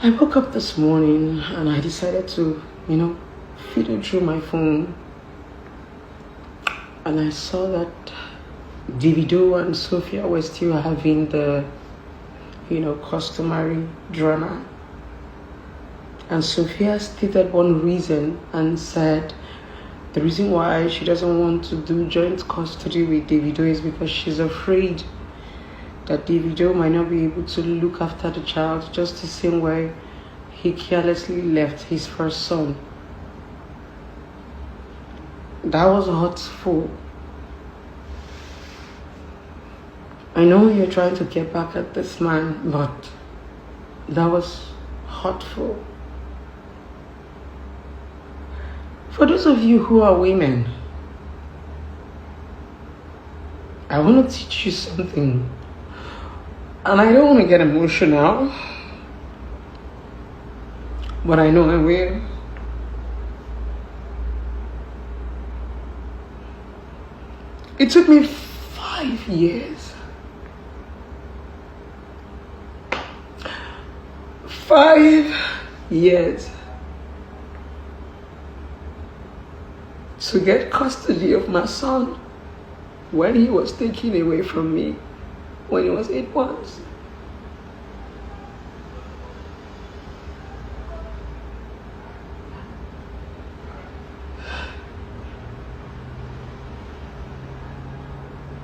I woke up this morning and I decided to, fiddle through my phone. And I saw that Davido and Sophia were still having the, customary drama. And Sophia stated one reason and said the reason why she doesn't want to do joint custody with Davido is because she's afraid that Davido might not be able to look after the child just the same way he carelessly left his first son. That was hurtful. I know you're trying to get back at this man, but that was hurtful. For those of you who are women, I want to teach you something. And I don't want to get emotional, but I know I will. It took me 5 years. 5 years to get custody of my son when he was taken away from me when he was 8 months.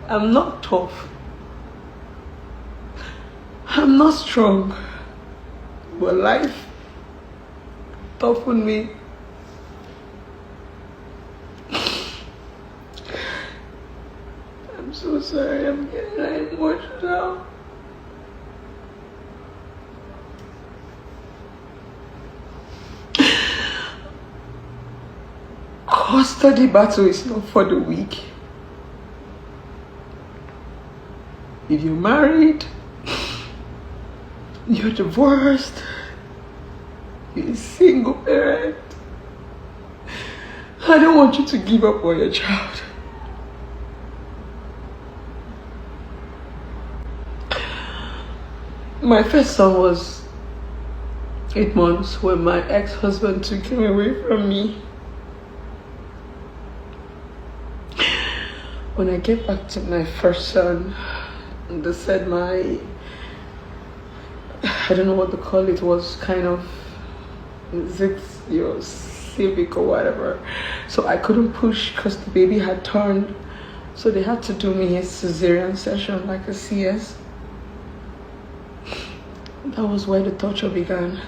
I'm not tough. I'm not strong. But life toughened me. I'm so sorry, I'm getting emotional. Custody battle is not for the weak. If you're married, you're divorced, you're a single parent, I don't want you to give up on your child. My first son was 8 months when my ex-husband took him away from me. When I get back to my first son, they said I don't know what to call it, was kind of civic or whatever. So I couldn't push because the baby had turned. So they had to do me a cesarean session, like a CS. That was where the torture began.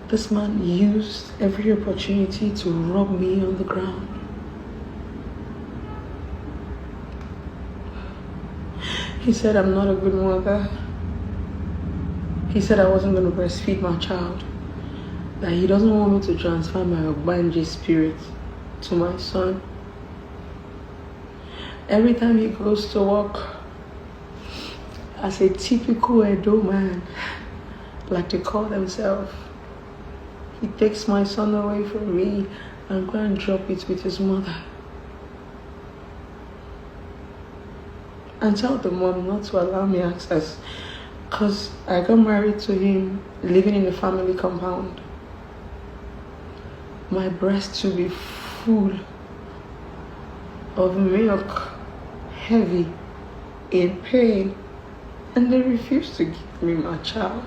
This man used every opportunity to rub me on the ground. He said I'm not a good mother. He said I wasn't going to breastfeed my child. That he doesn't want me to transfer my Ogbanje spirit to my son. Every time he goes to work, as a typical Edo man, like they call themselves, he takes my son away from me and go and drop it with his mother. And tell the mom not to allow me access, because I got married to him living in a family compound. My breast will be full of milk, heavy, in pain, and they refuse to give me my child.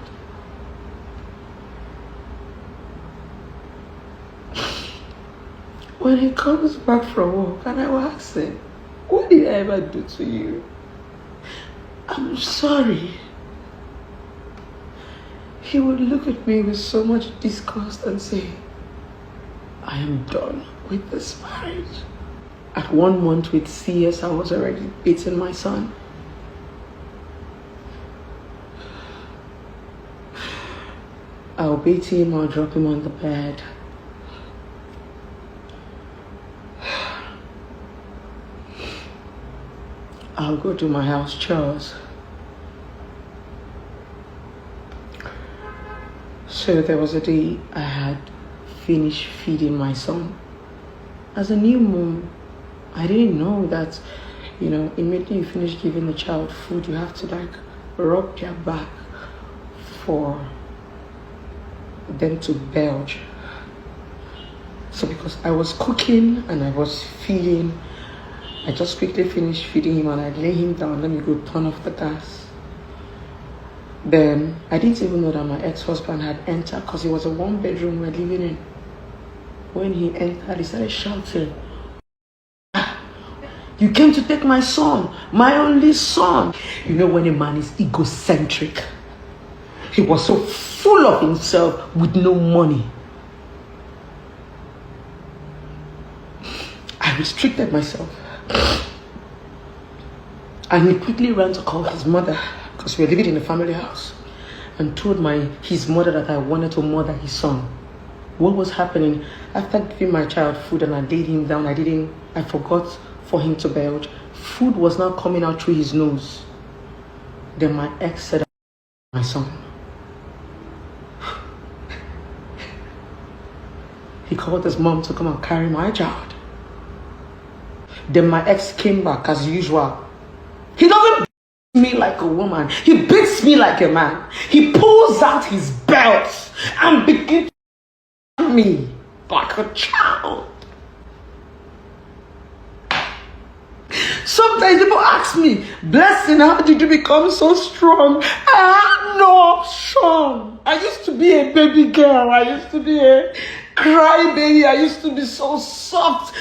When he comes back from work and I will ask him, what did I ever do to you? I'm sorry. He would look at me with so much disgust and say, I am done with this marriage. At 1 month with CS, I was already beating my son. I'll beat him or drop him on the bed. I'll go do my house chores. So there was a day I had finished feeding my son. As a new mom, I didn't know that, immediately you finish giving the child food, you have to rub their back for them to belch. So because I was cooking and I was feeding, I just quickly finished feeding him and I lay him down, let me go turn off the gas. Then I didn't even know that my ex-husband had entered because it was a one-bedroom we're living in. When he entered, he started shouting, "You came to take my son, my only son." You know when a man is egocentric, he was so full of himself with no money. I restricted myself. And he quickly ran to call his mother, because we were living in a family house, and told his mother that I wanted to murder his son. What was happening? After giving my child food and I laid him down, I forgot for him to belch. Food was now coming out through his nose. Then my ex said, "My son." He called his mom to come and carry my child. Then my ex came back as usual. He doesn't beat me like a woman. He beats me like a man. He pulls out his belt and begins to beat me like a child. Sometimes people ask me, "Blessing, how did you become so strong?" I had no option. I used to be a baby girl. I used to be a cry baby. I used to be so soft.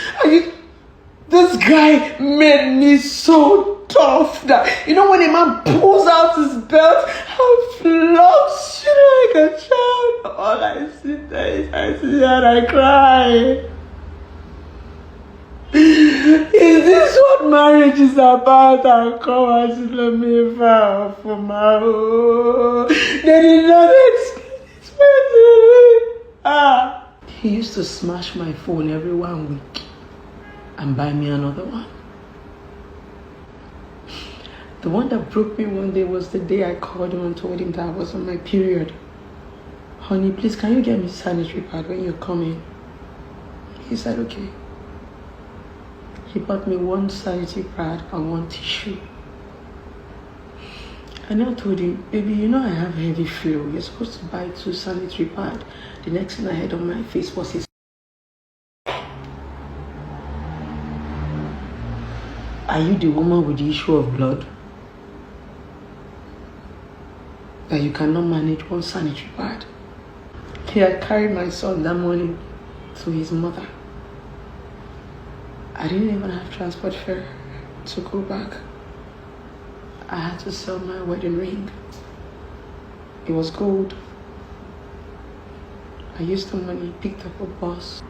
This guy made me so tough that, when a man pulls out his belt, I flops like a child. All I sit there is I sit and I cry. Is this what marriage is about? I come and let me vow for my own. They did not expect me. He used to smash my phone every 1 week and buy me another one. The one that broke me one day was the day I called him and told him that I was on my period. "Honey, please, can you get me sanitary pad when you're coming?" He said, "Okay." He bought me one sanitary pad and one tissue. And I told him, "Baby, I have heavy flow. You're supposed to buy 2 sanitary pads." The next thing I had on my face was his. Are you the woman with the issue of blood? That you cannot manage one sanitary pad? He had carried my son that morning to his mother. I didn't even have transport fare to go back. I had to sell my wedding ring. It was gold. I used the money, picked up a bus.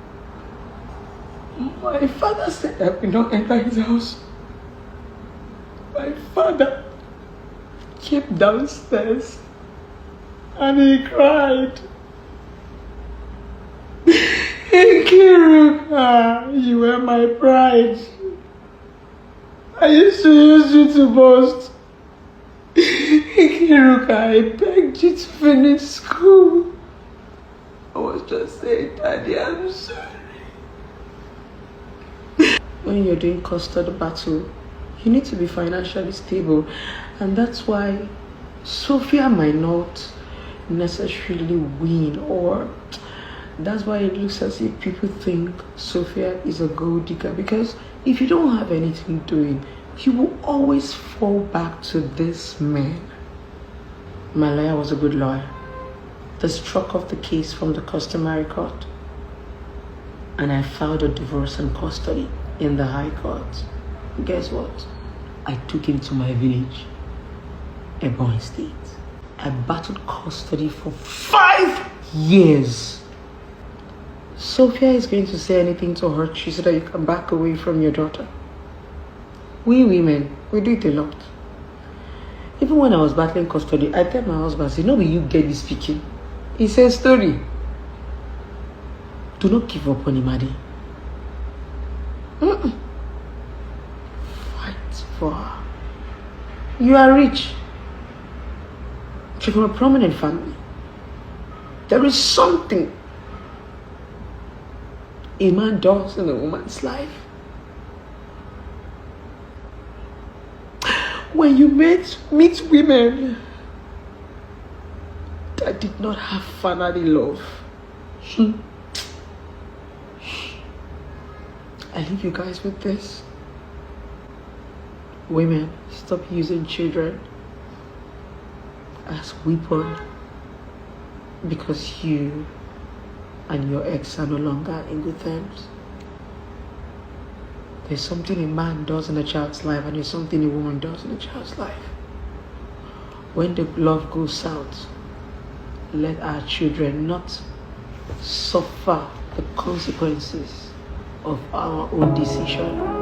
My father said I will not enter his house. My father came downstairs and he cried. "Nkiruka, you were my pride. I used to use you to boast. Nkiruka, I begged you to finish school. I was just saying, Daddy, I'm sorry." When you're doing custody battle, you need to be financially stable. And that's why Sophia might not necessarily win, or that's why it looks as if people think Sophia is a gold digger. Because if you don't have anything doing, you will always fall back to this man. My lawyer was a good lawyer. They struck off the case from the customary court, and I filed a divorce and custody in the High Court. Guess what? I took him to my village, Ebonyi State. I battled custody for 5 years. Sophia is going to say anything to hurt you so that you can back away from your daughter. We women, we do it a lot. Even when I was battling custody, I tell my husband, "Say, no way you get this speaking." He says, "Story. Do not give up on Imadi. Fight for her. You are rich. You're from a prominent family. There is something a man does in a woman's life. When you meet women that did not have fatherly love. I leave you guys with this. Women, stop using children as weapon because you and your ex are no longer in good terms. There's something a man does in a child's life and there's something a woman does in a child's life. When the love goes south, let our children not suffer the consequences of our own decision.